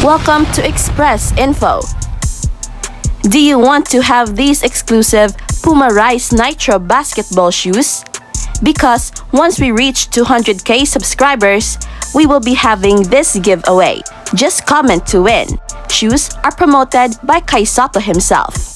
Welcome to Express Info. Do you want to have these exclusive Puma Rise Nitro basketball shoes? Because once we reach 200k subscribers, we will be having this giveaway. Just comment to win. Shoes are promoted by Kai Sotto himself.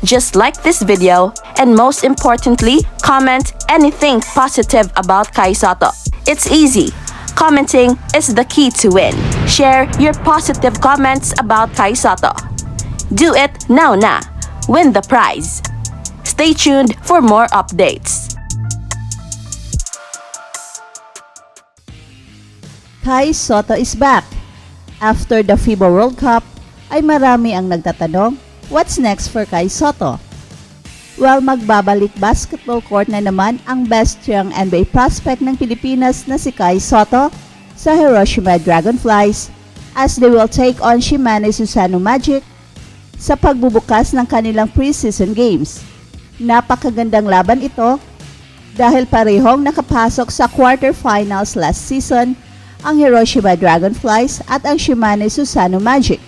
Just like this video, and most importantly, comment anything positive about Kai Sotto. It's easy. Commenting is the key to win. Share your positive comments about Kai Sotto. Do it now na. Win the prize. Stay tuned for more updates. Kai Sotto is back. After the FIBA World Cup, ay marami ang nagtatanong, what's next for Kai Sotto? Well, magbabalik basketball court na naman ang best young NBA prospect ng Pilipinas na si Kai Sotto sa Hiroshima Dragonflies as they will take on Shimane Susano Magic sa pagbubukas ng kanilang preseason games. Napakagandang laban ito dahil parehong nakapasok sa quarterfinals last season ang Hiroshima Dragonflies at ang Shimane Susano Magic.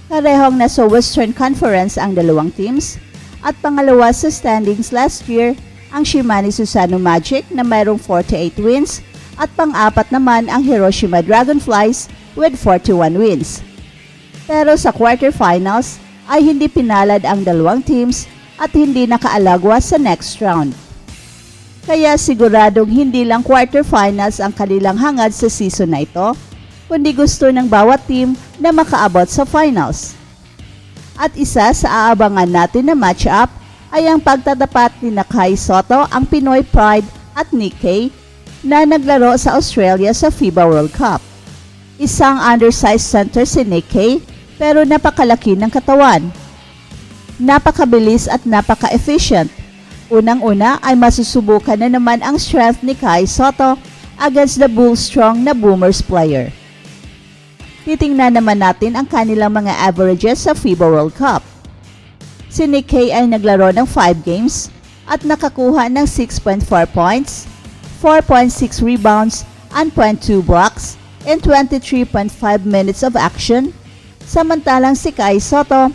Parehong nasa Western Conference ang dalawang teams at pangalawa sa standings last year ang Shimane Susano Magic na mayroong 48 wins at pang-apat naman ang Hiroshima Dragonflies with 41 wins. Pero sa quarterfinals ay hindi pinalad ang dalawang teams at hindi nakaalagwa sa next round. Kaya siguradong hindi lang quarterfinals ang kanilang hangad sa season na ito, kundi gusto ng bawat team na makaabot sa finals. At isa sa aabangan natin na matchup ay ang pagtatapat ni Kai Sotto, ang Pinoy Pride at Nick Kay na naglaro sa Australia sa FIBA World Cup. Isang undersized center si Nick Kay pero napakalaki ng katawan. Napakabilis at napaka-efficient. Unang-una ay masusubukan na naman ang strength ni Kai Sotto against the bull-strong na Boomers player. Titingnan naman natin ang kanilang mga averages sa FIBA World Cup. Si Nick Kay ay naglaro ng 5 games at nakakuha ng 6.4 points, 4.6 rebounds, and 0.2 blocks in 23.5 minutes of action. Samantalang si Kai Sotto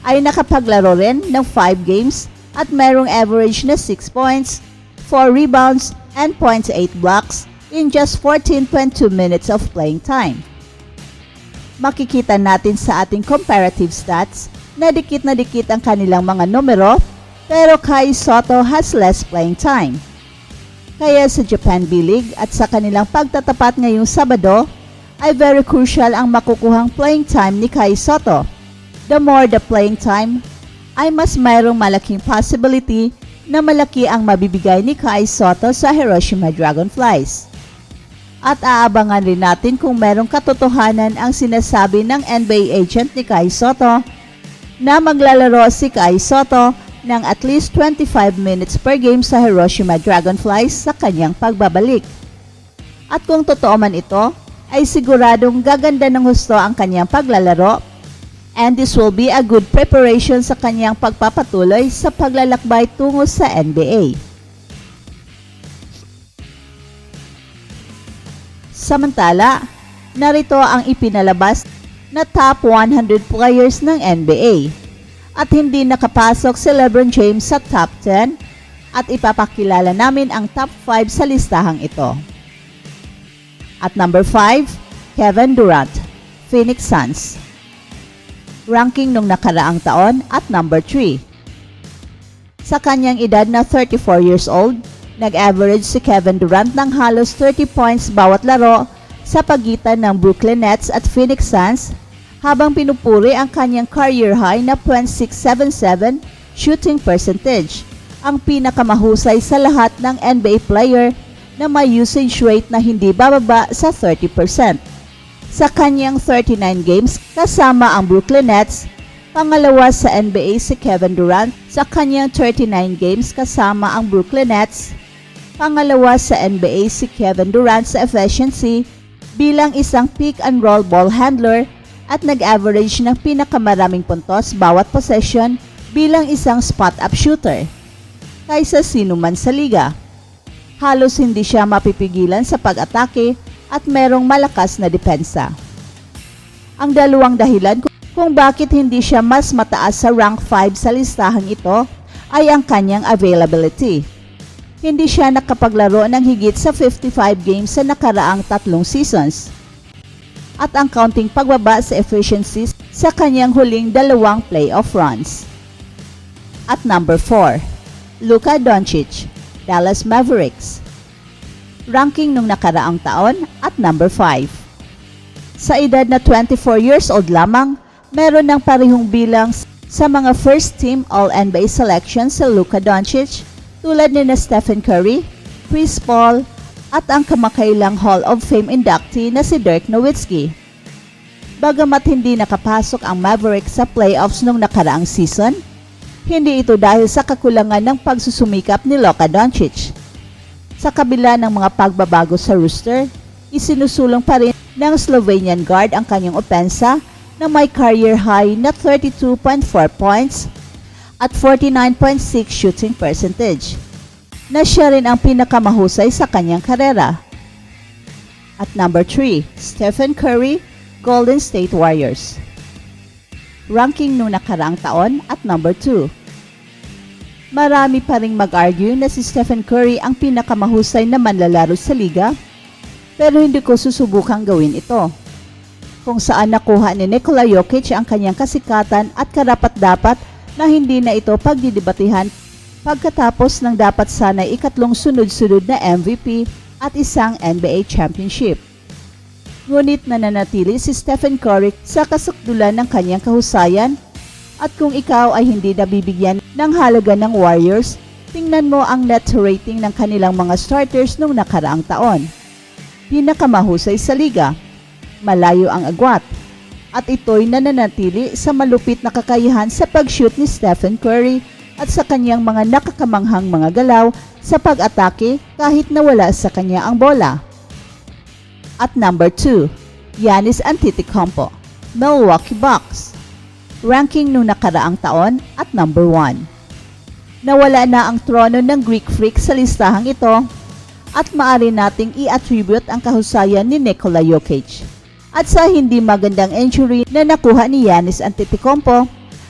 ay nakapaglaro rin ng 5 games at mayroong average na 6 points, 4 rebounds, and 0.8 blocks in just 14.2 minutes of playing time. Makikita natin sa ating comparative stats na dikit ang kanilang mga numero, pero Kai Sotto has less playing time. Kaya sa Japan B-League at sa kanilang pagtatapat ngayong Sabado, ay very crucial ang makukuhang playing time ni Kai Sotto. The more the playing time, ay mas mayroong malaking possibility na malaki ang mabibigay ni Kai Sotto sa Hiroshima Dragonflies. At aabangan rin natin kung merong katotohanan ang sinasabi ng NBA agent ni Kai Sotto na maglalaro si Kai Sotto ng at least 25 minutes per game sa Hiroshima Dragonflies sa kanyang pagbabalik. At kung totoo man ito, ay siguradong gaganda ng husto ang kanyang paglalaro and this will be a good preparation sa kanyang pagpapatuloy sa paglalakbay tungo sa NBA. Samantala, narito ang ipinalabas na top 100 players ng NBA at hindi nakapasok si LeBron James sa top 10 at ipapakilala namin ang top 5 sa listahang ito. At number 5, Kevin Durant, Phoenix Suns. Ranking nung nakaraang taon at number 3. Sa kanyang edad na 34 years old, nag-average si Kevin Durant ng halos 30 points bawat laro sa pagitan ng Brooklyn Nets at Phoenix Suns habang pinupuri ang kanyang career high na .677 shooting percentage, ang pinakamahusay sa lahat ng NBA player na may usage rate na hindi bababa sa 30%. Sa kanyang 39 games kasama ang Brooklyn Nets, pangalawa sa NBA si Kevin Durant sa kanyang 39 games kasama ang Brooklyn Nets. Pangalawa sa NBA si Kevin Durant sa efficiency bilang isang pick-and-roll ball handler at nag-average ng pinakamaraming puntos bawat possession bilang isang spot-up shooter kaysa sino man sa liga. Halos hindi siya mapipigilan sa pag-atake at merong malakas na depensa. Ang dalawang dahilan kung bakit hindi siya mas mataas sa rank 5 sa listahang ito ay ang kanyang availability. Hindi siya nakapaglaro ng higit sa 55 games sa nakaraang 3 seasons. At ang kaunting pagbaba sa efficiency sa kanyang huling 2 playoff runs. At number 4, Luka Doncic, Dallas Mavericks. Ranking nung nakaraang taon at number 5. Sa edad na 24 years old lamang, meron ng parehong bilang sa mga first team All-NBA selections sa Luka Doncic tulad ni Stephen Curry, Chris Paul, at ang kamakailang Hall of Fame inductee na si Dirk Nowitzki. Bagamat hindi nakapasok ang Mavericks sa playoffs nung nakaraang season, hindi ito dahil sa kakulangan ng pagsusumikap ni Luka Doncic. Sa kabila ng mga pagbabago sa roster, isinusulong pa rin ng Slovenian guard ang kanyang opensa na may career high na 32.4 points at 49.6 shooting percentage, na siya rin ang pinakamahusay sa kanyang karera. At number 3, Stephen Curry, Golden State Warriors. Ranking nung nakaraang taon at number 2. Marami pa ring mag-argue na si Stephen Curry ang pinakamahusay na manlalaro sa liga, pero hindi ko susubukang gawin ito. Kung saan nakuha ni Nikola Jokic ang kanyang kasikatan at karapat-dapat na hindi na ito pagdidebatihan pagkatapos ng dapat sana'y ikatlong sunod-sunod na MVP at isang NBA championship. Ngunit nananatili si Stephen Curry sa kasukdulan ng kanyang kahusayan, at kung ikaw ay hindi nabibigyan ng halaga ng Warriors, tingnan mo ang net rating ng kanilang mga starters noong nakaraang taon. Pinakamahusay sa liga, malayo ang agwat, at ito'y nananatili sa malupit na kakayahan sa pag-shoot ni Stephen Curry at sa kanyang mga nakakamanghang mga galaw sa pag-atake kahit nawala sa kanya ang bola. At number 2, Giannis Antetokounmpo, Milwaukee Bucks. Ranking nung nakaraang taon at number 1. Nawala na ang trono ng Greek Freak sa listahang ito at maaari nating i-attribute ang kahusayan ni Nikola Jokic at sa hindi magandang injury na nakuha ni Giannis Antetokounmpo,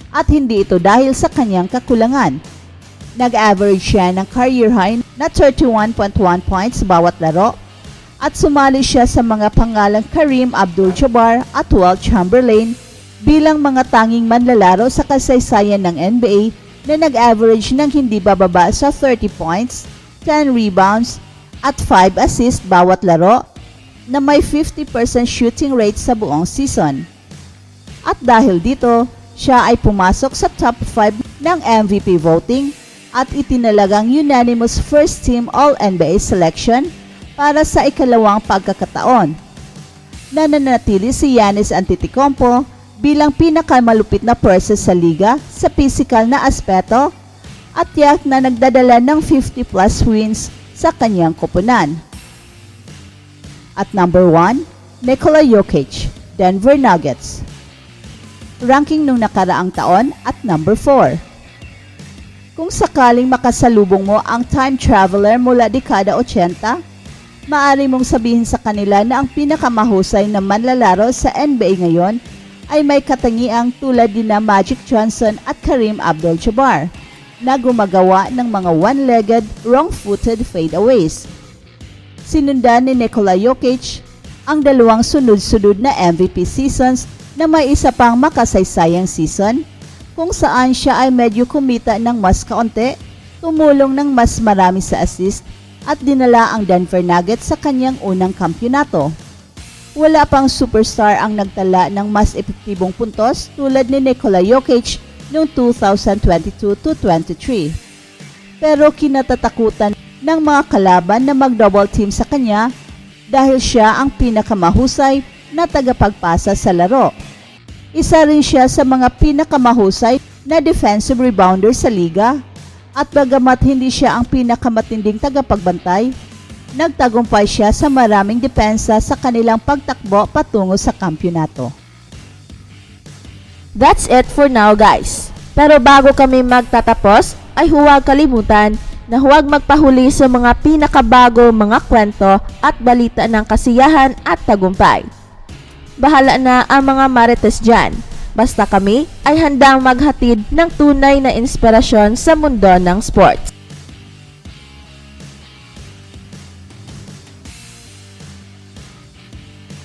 at hindi ito dahil sa kanyang kakulangan. Nag-average siya ng career high na 31.1 points bawat laro at sumali siya sa mga pangalang Kareem Abdul-Jabbar at Wilt Chamberlain bilang mga tanging manlalaro sa kasaysayan ng NBA na nag-average ng hindi bababa sa 30 points, 10 rebounds at 5 assists bawat laro na may 50% shooting rate sa buong season. At dahil dito, siya ay pumasok sa top 5 ng MVP voting at itinalagang unanimous first team All-NBA selection para sa ikalawang pagkakataon. Nananatili si Giannis Antetokounmpo bilang pinakamalupit na purse sa liga sa physical na aspeto at tiyak na nagdadala ng 50 plus wins sa kanyang koponan. At number 1, Nikola Jokic, Denver Nuggets. Ranking nung nakaraang taon at number 4. Kung sakaling makasalubong mo ang time traveler mula dekada 80, maaari mong sabihin sa kanila na ang pinakamahusay na manlalaro sa NBA ngayon ay may katangiang tulad din na Magic Johnson at Kareem Abdul-Jabbar na gumagawa ng mga one-legged, wrong-footed fadeaways. Sinundan ni Nikola Jokic ang dalawang sunod-sunod na MVP seasons na may isa pang makasaysayang season kung saan siya ay medyo kumita ng mas kaunti, tumulong ng mas marami sa assist at dinala ang Denver Nuggets sa kanyang unang kampyonato. Wala pang superstar ang nagtala ng mas epektibong puntos tulad ni Nikola Jokic noong 2022-23. Pero kinatatakutan ng mga kalaban na mag-double team sa kanya dahil siya ang pinakamahusay na tagapagpasa sa laro. Isa rin siya sa mga pinakamahusay na defensive rebounder sa liga at bagamat hindi siya ang pinakamatinding tagapagbantay, nagtagumpay siya sa maraming depensa sa kanilang pagtakbo patungo sa kampyonato. That's it for now, guys. Pero bago kami magtatapos, ay huwag kalimutan na huwag magpahuli sa mga pinakabago mga kwento at balita ng kasiyahan at tagumpay. bahala na ang mga marites dyan. Basta kami ay handang maghatid ng tunay na inspirasyon sa mundo ng sports.